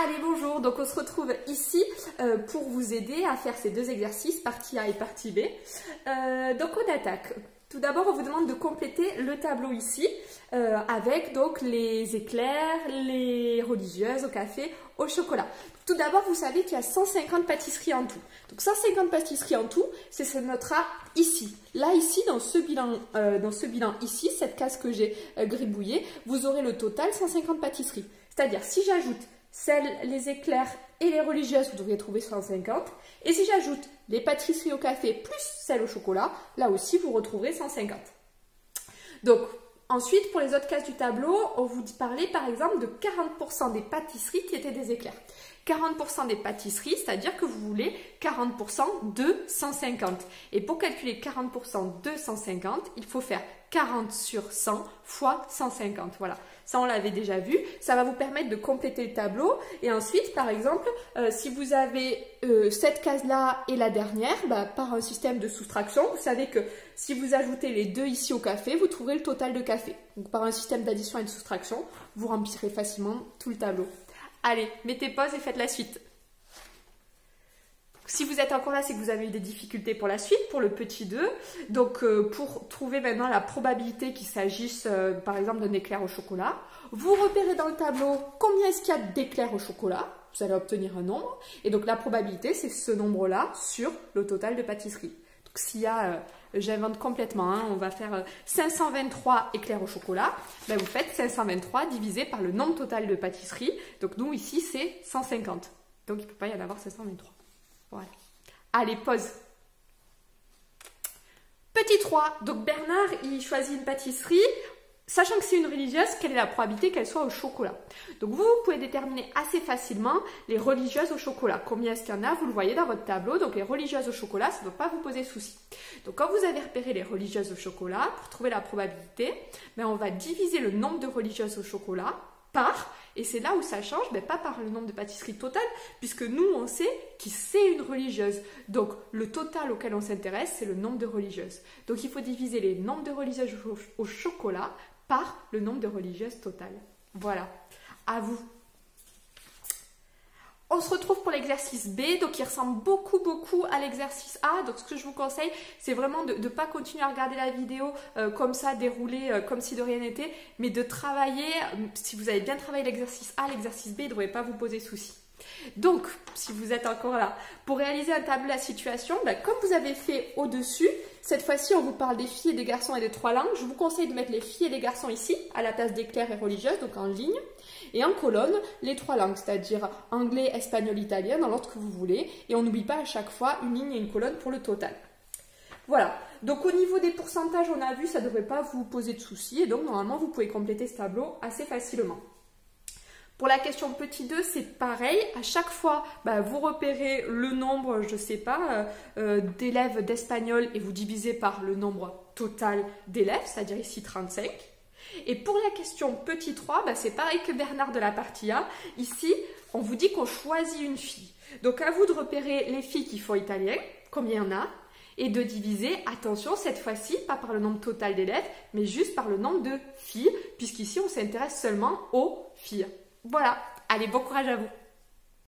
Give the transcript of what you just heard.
Allez, bonjour, donc on se retrouve ici pour vous aider à faire ces deux exercices, partie A et partie B. Donc on attaque. Tout d'abord, on vous demande de compléter le tableau ici avec donc les éclairs, les religieuses au café, au chocolat. Tout d'abord, vous savez qu'il y a 150 pâtisseries en tout. Donc 150 pâtisseries en tout, c'est ce notera ici. Là, ici, dans ce bilan ici, cette case que j'ai gribouillée, vous aurez le total 150 pâtisseries. C'est-à-dire, si j'ajoute les éclairs et les religieuses, vous devriez trouver 150. Et si j'ajoute les pâtisseries au café plus celles au chocolat, là aussi, vous retrouverez 150. Donc, ensuite, pour les autres cases du tableau, on vous parlait par exemple de 40% des pâtisseries qui étaient des éclairs. 40% des pâtisseries, c'est-à-dire que vous voulez 40% de 150. Et pour calculer 40% de 150, il faut faire 40 sur 100 fois 150. Voilà, ça on l'avait déjà vu. Ça va vous permettre de compléter le tableau. Et ensuite, par exemple, si vous avez cette case-là et la dernière, par un système de soustraction, vous savez que si vous ajoutez les deux ici au café, vous trouverez le total de café. Donc par un système d'addition et de soustraction, vous remplirez facilement tout le tableau. Allez, mettez pause et faites la suite. Si vous êtes encore là, c'est que vous avez eu des difficultés pour la suite, pour le petit 2. Donc, pour trouver maintenant la probabilité qu'il s'agisse, par exemple, d'un éclair au chocolat, vous repérez dans le tableau combien est-ce qu'il y a d'éclairs au chocolat. Vous allez obtenir un nombre. Et donc, la probabilité, c'est ce nombre-là sur le total de pâtisserie. Donc, s'il y a, j'invente complètement, on va faire 523 éclairs au chocolat, vous faites 523 divisé par le nombre total de pâtisserie. Donc, nous, ici, c'est 150. Donc, il ne peut pas y en avoir 523. Voilà. Allez, pause. Petit 3. Donc, Bernard, il choisit une pâtisserie. Sachant que c'est une religieuse, quelle est la probabilité qu'elle soit au chocolat? Donc vous pouvez déterminer assez facilement les religieuses au chocolat. Combien est-ce qu'il y en a? Vous le voyez dans votre tableau. Donc les religieuses au chocolat, ça ne doit pas vous poser souci. Donc quand vous avez repéré les religieuses au chocolat, pour trouver la probabilité, on va diviser le nombre de religieuses au chocolat par, et c'est là où ça change, pas par le nombre de pâtisseries totales, puisque nous on sait qui c'est une religieuse. Donc le total auquel on s'intéresse, c'est le nombre de religieuses. Donc il faut diviser les nombres de religieuses au chocolat par le nombre de religieuses totales. Voilà, à vous. On se retrouve pour l'exercice B, donc il ressemble beaucoup à l'exercice A. Donc ce que je vous conseille, c'est vraiment de ne pas continuer à regarder la vidéo comme ça, déroulée comme si de rien n'était, mais de travailler, si vous avez bien travaillé l'exercice A, l'exercice B, il ne devrait pas vous poser souci. Donc, si vous êtes encore là, pour réaliser un tableau de la situation, comme vous avez fait au-dessus, cette fois-ci, on vous parle des filles et des garçons et des trois langues. Je vous conseille de mettre les filles et les garçons ici, à la place d'éclairs et religieuses, donc en ligne. Et en colonne, les trois langues, c'est-à-dire anglais, espagnol, italien, dans l'ordre que vous voulez. Et on n'oublie pas à chaque fois une ligne et une colonne pour le total. Voilà. Donc, au niveau des pourcentages, on a vu, ça ne devrait pas vous poser de soucis. Et donc, normalement, vous pouvez compléter ce tableau assez facilement. Pour la question petit 2, c'est pareil. À chaque fois, vous repérez le nombre, je ne sais pas, d'élèves d'espagnol et vous divisez par le nombre total d'élèves, c'est-à-dire ici 35. Et pour la question petit 3, c'est pareil que Bernard de la partie A. Ici, on vous dit qu'on choisit une fille. Donc, à vous de repérer les filles qui font italien, combien il y en a, et de diviser, attention, cette fois-ci, pas par le nombre total d'élèves, mais juste par le nombre de filles, puisqu'ici, on s'intéresse seulement aux filles. Voilà, allez, bon courage à vous!